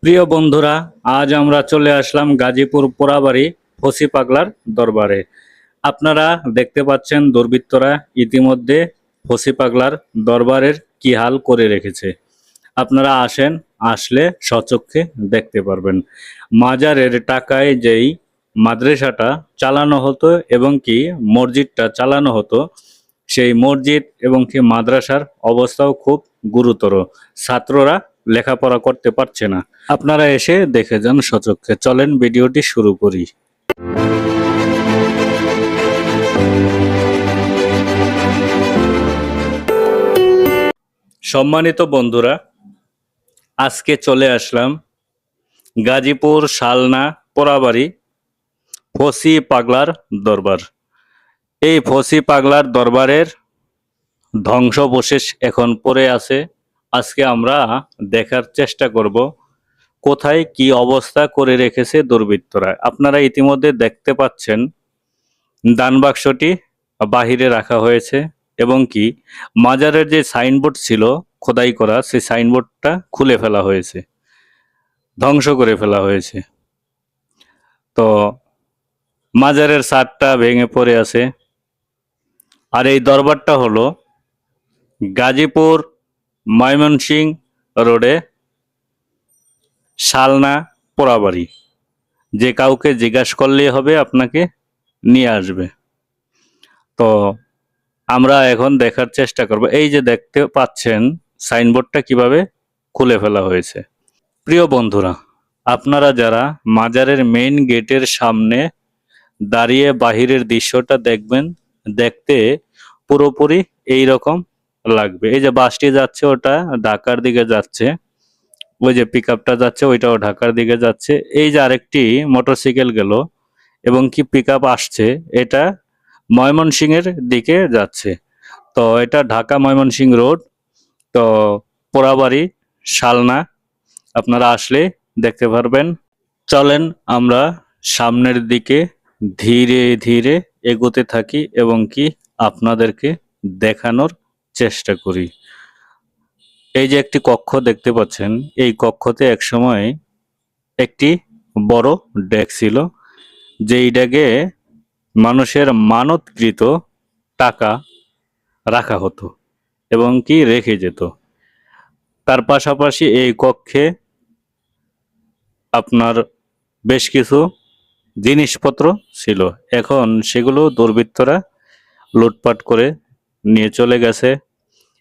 প্রিয় বন্ধুরা, আজ আমরা চলে আসলাম গাজীপুর পোড়াবাড়ি ফসি পাগলার দরবারে। আপনারা দেখতে পাচ্ছেন দুর্বৃত্তরা ইতিমধ্যে ফসি পাগলার দরবারের কি হাল করে রেখেছে। আপনারা আসেন, আসলে স্বচক্ষে দেখতে পারবেন। মাজারের টাকায় যেই মাদ্রাসাটা চালানো হতো এবং কি মসজিদটা চালানো হতো, সেই মসজিদ এবং কি মাদ্রাসার অবস্থাও খুব গুরুতর। ছাত্ররা লেখাপড়া করতে পারছে না। আপনারা এসে দেখে যান স্বচক্ষে। চলেন ভিডিওটি শুরু করি। সম্মানিত বন্ধুরা, আজকে চলে আসলাম গাজীপুর শালনা পোড়াবাড়ি ফসি পাগলার দরবার। এই ফসি পাগলার দরবারের ধ্বংসাবশেষ এখন পড়ে আছে। আজকে আমরা দেখার চেষ্টা করব কোথায় কি অবস্থা করে রেখেছে দুর্বৃত্তরা। আপনারা ইতিমধ্যে দেখতে পাচ্ছেন দান বাক্সটি বাহিরে রাখা হয়েছে এবং কি মাজারের যে সাইনবোর্ড ছিল খোদাই করা, সেই সাইনবোর্ডটা খুলে ফেলা হয়েছে, ধ্বংস করে ফেলা হয়েছে। তো মাজারের ছাদটা ভেঙে পড়ে আছে। আর এই দরবারটা হলো গাজীপুর ময়মনসিংহ রোডে শালনা পোড়াবাড়ি। যে কাউকে জিজ্ঞাসা করলেই হবে, আপনাকে নিয়ে আসবে। তো আমরা এখন দেখার চেষ্টা করব। এই যে দেখতে পাচ্ছেন সাইনবোর্ডটা কিভাবে খুলে ফেলা হয়েছে। প্রিয় বন্ধুরা, আপনারা যারা মাজারের মেইন গেটের সামনে দাঁড়িয়ে বাহিরের দৃশ্যটা দেখবেন, দেখতে পুরোপুরি এই রকম লাগবে। এই যে বাসটি যাচ্ছে ওটা ঢাকার দিকে যাচ্ছে, ওই যে পিকআপটা যাচ্ছে ওইটাও ঢাকার দিকে যাচ্ছে। এই যে আরেকটি মোটরসাইকেল গেল এবং কি পিকআপ আসছে, এটা ময়মনসিংহের দিকে যাচ্ছে। তো এটা ঢাকা ময়মনসিংহ রোড। তো পোড়াবাড়ি শালনা আপনারা আসলে দেখতে পারবেন। চলেন আমরা সামনের দিকে ধীরে ধীরে এগোতে থাকি এবং কি আপনাদেরকে দেখানোর চেষ্টা করি। এই যে একটি কক্ষ দেখতে পাচ্ছেন, এই কক্ষতে একসময় একটি বড় ডেক ছিল, যেই ডেকে মানুষের মানতকৃত টাকা রাখা হতো এবং কি রেখে যেত। তার পাশাপাশি এই কক্ষে আপনার বেশ কিছু জিনিসপত্র ছিল। এখন সেগুলো দুর্বৃত্তরা লুটপাট করে নিয়ে চলে গেছে।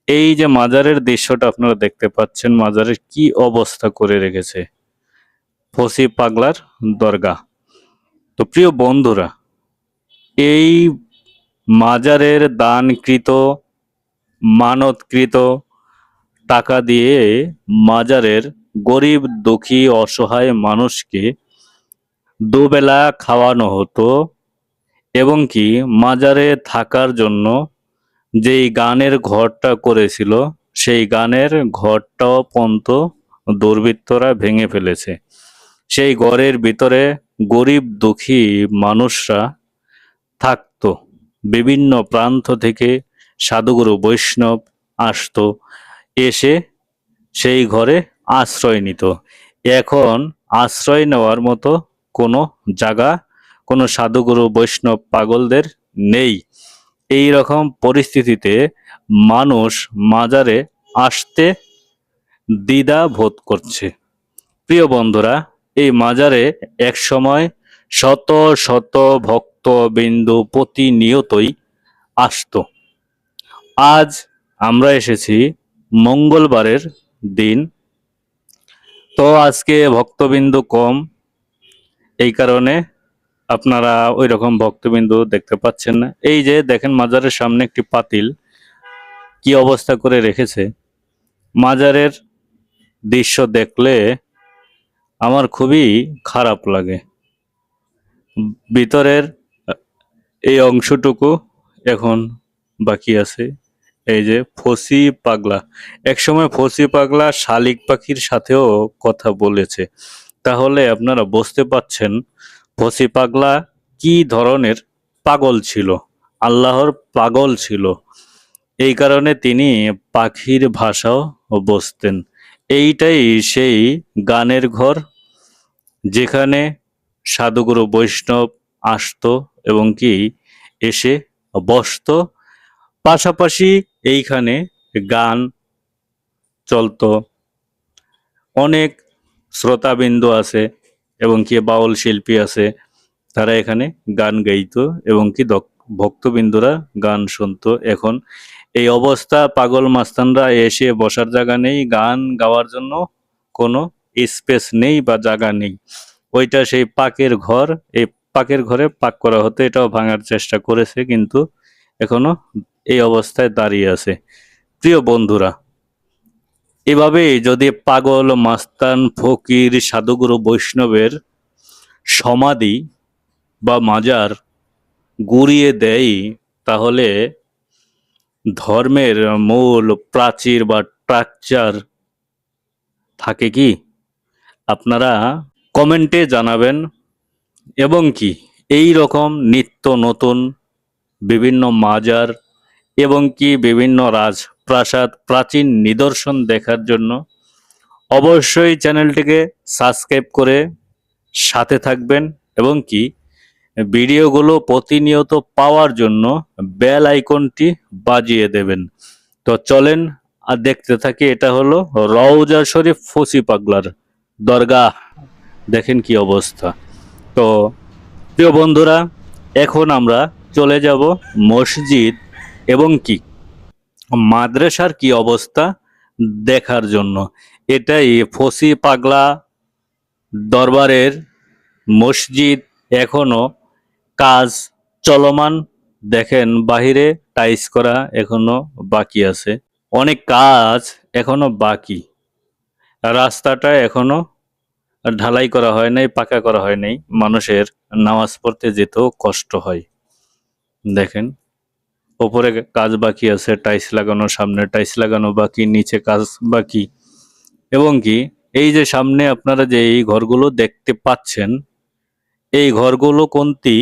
এই যে মাজারের দৃশ্যটা আপনারা দেখতে পাচ্ছেন, মাজারের কি অবস্থা করে রেখেছে ফসি পাগলার দরগা। তো প্রিয় বন্ধুরা, এই মাজারের দানকৃত মানতকৃত টাকা দিয়ে মাজারের গরিব দুঃখী অসহায় মানুষকে দুবেলা খাওয়ানো হতো এবং কি মাজারে থাকার জন্য যেই গানের ঘরটা করেছিল, সেই গানের ঘরটাও পর্যন্ত দুর্বৃত্তরা ভেঙে ফেলেছে। সেই ঘরের ভিতরে গরিব দুঃখী মানুষরা থাকতো। বিভিন্ন প্রান্ত থেকে সাধুগুরু বৈষ্ণব আসতো, এসে সেই ঘরে আশ্রয় নিত। এখন আশ্রয় নেওয়ার মতো কোনো জায়গা, কোনো সাধুগুরু বৈষ্ণব পাগলদের নেই। এই রকম পরিস্থিতিতে মানুষ মাজারে আসতে দ্বিধা বোধ করছে। প্রিয় বন্ধুরা, এই মাজারে এক সময় শত শত ভক্তবৃন্দ প্রতিনিয়তই আসতো। আজ আমরা এসেছি মঙ্গলবারের দিন, তো আজকে ভক্তবিন্দু কম, এই কারণে আপনারা ওই রকম ভক্তবিন্দু দেখতে পাচ্ছেন না। এই যে দেখেন মাজারের সামনে একটি পাতিল কি অবস্থা করে রেখেছে। মাজারের দৃশ্য দেখলে আমার খুবই খারাপ লাগে। ভিতরের এই অংশটুকু এখন বাকি আছে। এই যে ফসি পাগলা, একসময় ফসি পাগলা শালিক পাখির সাথেও কথা বলেছে। তাহলে আপনারা বুঝতে পাচ্ছেন ফসি পাগলা কি ধরনের পাগল ছিল, আল্লাহর পাগল ছিল। এই কারণে তিনি পাখির ভাষাও বুঝতেন। এইটাই সেই গানের ঘর, যেখানে সাধুগুরু বৈষ্ণব আসতো এবং কি এসে বসতো। পাশাপাশি এইখানে গান চলতো। অনেক শ্রোতাবিন্দু আছে এবং কি বাউল শিল্পী আছে, তারা এখানে গান গাইতো এবং কি ভক্তবিন্দুরা গান শুনতো। এখন এই অবস্থা, পাগল মাস্তানরা এসে বসার জায়গা নেই, গান গাওয়ার জন্য কোনো স্পেস নেই বা জায়গা নেই। ওইটা সেই পাকের ঘর, এই পাকের ঘরে পাক করা হতো, এটাও ভাঙার চেষ্টা করেছে কিন্তু এখনো এই অবস্থায় দাঁড়িয়ে আছে। প্রিয় বন্ধুরা, এভাবে যদি পাগল মাস্তান ফকির সাধুগুরু বৈষ্ণবের সমাধি বা মাজার গুঁড়িয়ে দেয়, তাহলে ধর্মের মূল প্রাচীর বা স্ট্রাকচার থাকে কি? আপনারা কমেন্টে জানাবেন। এবং কি এই রকম নিত্য নতুন বিভিন্ন মাজার এবং কি বিভিন্ন রাজপ্রাসাদ প্রাচীন নিদর্শন দেখার জন্য অবশ্যই চ্যানেলটিকে সাবস্ক্রাইব করে সাথে থাকবেন এবং কি ভিডিওগুলো প্রতিনিয়ত পাওয়ার জন্য বেল আইকনটি বাজিয়ে দেবেন। তো চলেন আর দেখতে থাকি। এটা হলো রওজা শরীফ ফসি পাগলার দরগাহ, দেখেন কি অবস্থা। তো প্রিয় বন্ধুরা, এখন আমরা চলে যাব মসজিদ এবং কি মাদ্রাসার কি অবস্থা দেখার জন্য। এটাই ফসি পাগলা দরবারের মসজিদ, এখনো কাজ চলমান। দেখেন বাহিরে টাইলস করা এখনো বাকি আছে, অনেক কাজ এখনো বাকি। রাস্তাটা এখনো ঢালাই করা হয় নাই, পাকা করা হয় নাই, মানুষের নামাজ পড়তে যেতেও কষ্ট হয়। দেখেন ওপরে কাজ বাকি আছে, টাইলস লাগানো, সামনে টাইলস লাগানো বাকি, নিচে কাজ বাকি। এবং কি এই যে সামনে আপনারা যে এই ঘরগুলো দেখতে পাচ্ছেন, এই ঘরগুলো কোনটি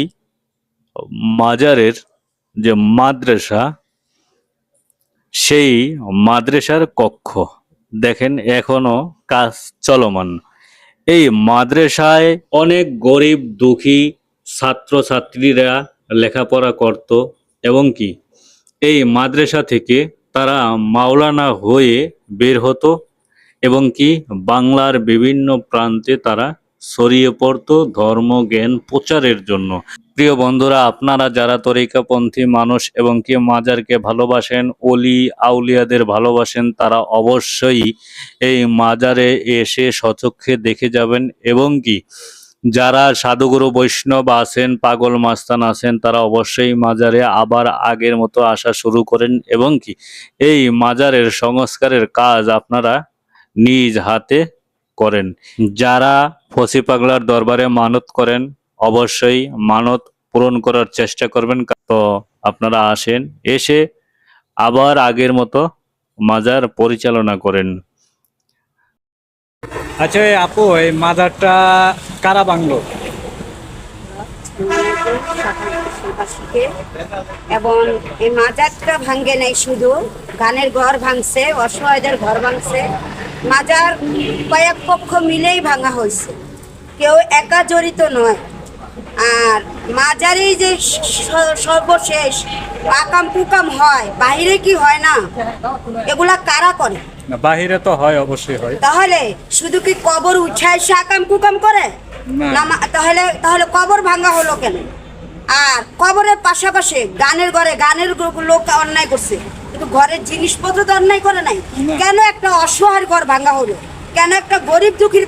মাজারের যে মাদ্রাসা, সেই মাদ্রাসার কক্ষ। দেখেন এখনো কাজ চলমান। এই মাদ্রাসায় অনেক গরিব দুঃখী ছাত্রছাত্রীরা লেখাপড়া করত এবং কি এই মাদ্রাসা থেকে তারা মাওলানা হয়ে বের হতো এবং কি বাংলার বিভিন্ন প্রান্তে তারা ছড়িয়ে পড়তো ধর্মজ্ঞান প্রচারের জন্য। প্রিয় বন্ধুরা, আপনারা যারা তরিকাপন্থী মানুষ এবং কি মাজারকে ভালোবাসেন, অলি আউলিয়াদের ভালোবাসেন, তারা অবশ্যই এই মাজারে এসে স্বচক্ষে দেখে যাবেন। এবং কি যারা সাধুগুরু বৈষ্ণব আছেন, পাগল মাস্তান আছেন, তারা অবশ্যই মাজারে আবার আগের মতো আসা শুরু করেন এবং কি এই মাজারের সংস্কারের কাজ আপনারা নিজ হাতে করেন। যারা ফসি পাগলার দরবারে মানত করেন, অবশ্যই মানত পূরণ করার চেষ্টা করবেন। তো আপনারা আসেন, এসে আবার আগের মতো মাজার পরিচালনা করেন। আচ্ছা আপু, এই মাজারটা কারা ভাঙলো? এবং এই মাজারটা ভাঙ্গে নাই, শুধু গানের ঘর ভাঙছে, অসহায়দের ঘর ভাঙছে। মাজার কয়েক পক্ষ মিলেই ভাঙা হয়েছে, কেউ একা জড়িত নয়। আর মাজারেই যে সর্বশেষ আকাম কুকাম হয়, বাইরে কি হয় না? এগুলা কারা করে? না, বাহিরে তো হয়, অবশ্যই হয়। তাহলে শুধু কি কবর উঠায় সে আকাম কুকাম করে না? তাহলে তাহলে কবর ভাঙা হলো কেন? আর কবরের পাশাপাশি গানের ঘরে গানের লোক অন্যায় করছে, কিন্তু ঘরের জিনিসপত্র তো অন্যায় করে নাই। কেন একটা অসহায়ের ঘর ভাঙা হলো? কেন একটা গরিব দুঃখীর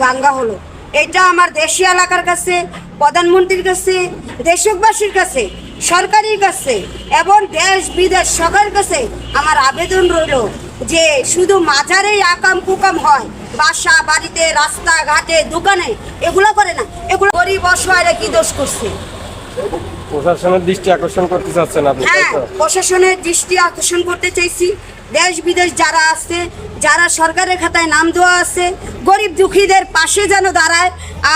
ভাঙা হলো? এটা আমার দেশি এলাকার কাছে, প্রধানমন্ত্রীর কাছে, দেশবাসীর কাছে, সরকারের কাছে এবং দেশ বিদেশ সকলের কাছে আমার আবেদন রইল যে শুধু মাজারেই আকাম কুকাম হয়, বাসা বাড়িতে রাস্তাঘাটে দোকানে এগুলো করে না। এগুলো গরিব অসহায়রা কি দোষ করছে? প্রশাসনের দৃষ্টি আকর্ষণ করতে চাচ্ছেন আপনি? হ্যাঁ, প্রশাসনের দৃষ্টি আকর্ষণ করতে চাইছি। দেশ বিদেশ যারা আছে, যারা সরকারের খাতায় নাম দেওয়া আছে, গরিব দুঃখীদের পাশে যেন দাঁড়ায়।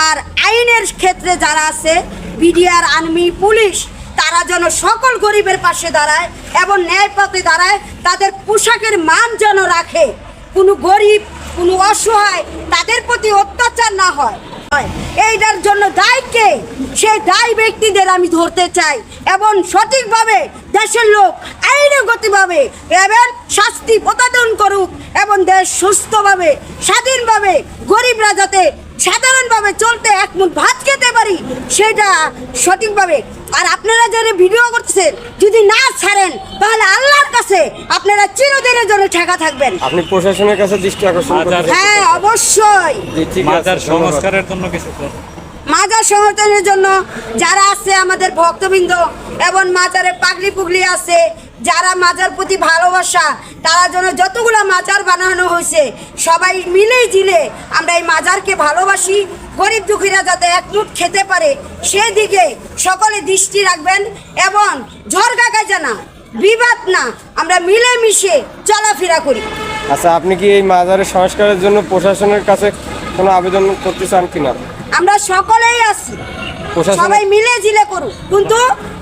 আর আইনের ক্ষেত্রে যারা আছে, বিডিআর, আর্মি, পুলিশ, তারা যেন সকল গরিবের পাশে দাঁড়ায় এবং ন্যায় পথে দাঁড়ায়, তাদের পোশাকের মান যেন রাখে। কোনো গরিব কোনো অসহায় তাদের প্রতি অত্যাচার না হয়। এইটার জন্য দায়ী কে? সেই দায়ী ব্যক্তিদের আমি ধরতে চাই এবং সঠিকভাবে দেশের লোক আইনগতভাবে এবং শাস্তি প্রদান করুক এবং দেশ সুস্থভাবে স্বাধীনভাবে গরিবরা যাতে সাধারণভাবে চলতে এক মুঠ ভাত খেতে পারি সেটা সঠিকভাবে। আর আপনারা যারা ভিডিও করতেছেন যদি না ছাড়েন তাহলে আল্লাহর কাছে আপনারা চিরদিনের জন্য ঠেকা থাকবেন। আপনি প্রশাসনের কাছে দৃষ্টি আকর্ষণ করতে হ্যাঁ অবশ্যই। জি, ঠিক আছে, মাজার ধন্যবাদ। সংস্কারের জন্য কিছু মাজার সংগঠনের জন্য যারা আছে আমাদের ভক্তবৃন্দ এবং মাজারে পাগলি পুগলি আছে যারা মাজার প্রতি ভালোবাসা তারা জন্য যতগুলো মাজার বানানো হয়েছে সবাই মিলে জিলে আমরা এই মাজারকে ভালোবাসি। গরিব দুঃখীরা যাতে এক মুঠ খেতে পারে সেদিকে সকলে দৃষ্টি রাখবেন এবং ঝড়গাগায় জানা বিবাদ না আমরা মিলেমিশে চলাফেরা করি। আচ্ছা, আপনি কি এই মাজারের সংস্কারের জন্য প্রশাসনের কাছে কোনো আবেদন করতে চান কিনা? আমরা সকলেই আছি, প্রশাসন সবাই মিলে জিলে করুক, কিন্তু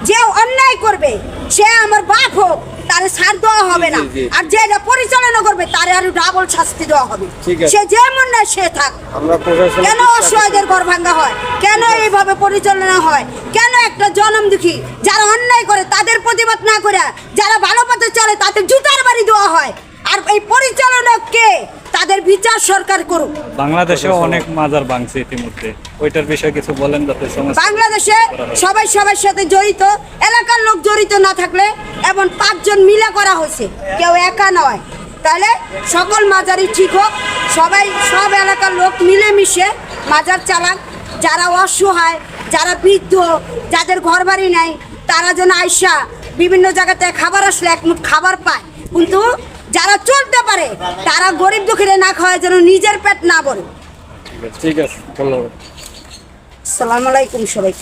যে অন্যায় করবে সে আমার বাপ হোক তারে ছাড় দেওয়া হবে না, জি, জি। আর যে এটা পরিচালনা করবে তারে আরো ডাবল শাস্তি দেওয়া হবে। ঠিক আছে। সে যেমন না সে থাক। আমরা প্রশাসন কেন অসহায়দের ঘর ভাঙা হয়? কেন এইভাবে পরিচালনা হয়? কেন একটা জনম দুঃখী যারা অন্যায় করে তাদের প্রতিবাদ না করে যারা ভালো পথে চলে তাদের জুতার বাড়ি দেওয়া হয়? আর এই পরিচালনা কে? তাদের বিচার সরকার করুক। বাংলাদেশে অনেক মাজার ভাঙছে ইতিমধ্যে, ওইটার বিষয়ে কিছু বলেন যাতে সমাজ বাংলাদেশে সবাই সবার সাথে জড়িত, এলাকার লোক জড়িত না থাকলে এবং 5 জন মিলে করা হয়েছে, কেউ একা নয়। তাহলে সকল মাজারই ঠিক হোক, সবাই সব এলাকার লোক মিলে মিশে মাজার চালাক। যারা অসহায়, যারা বৃদ্ধ, যাদের ঘর বাড়ি নাই তারা যেন আইসা বিভিন্ন জায়গাতে খাবার আসলে এক মুঠ খাবার পায়, কিন্তু যারা চলতে পারে তারা গরিব দুঃখীরা না খাওয়ায় যেন নিজের পেট না ভরে। ঠিক আছে, ধন্যবাদ। আসসালামু আলাইকুম সবাই।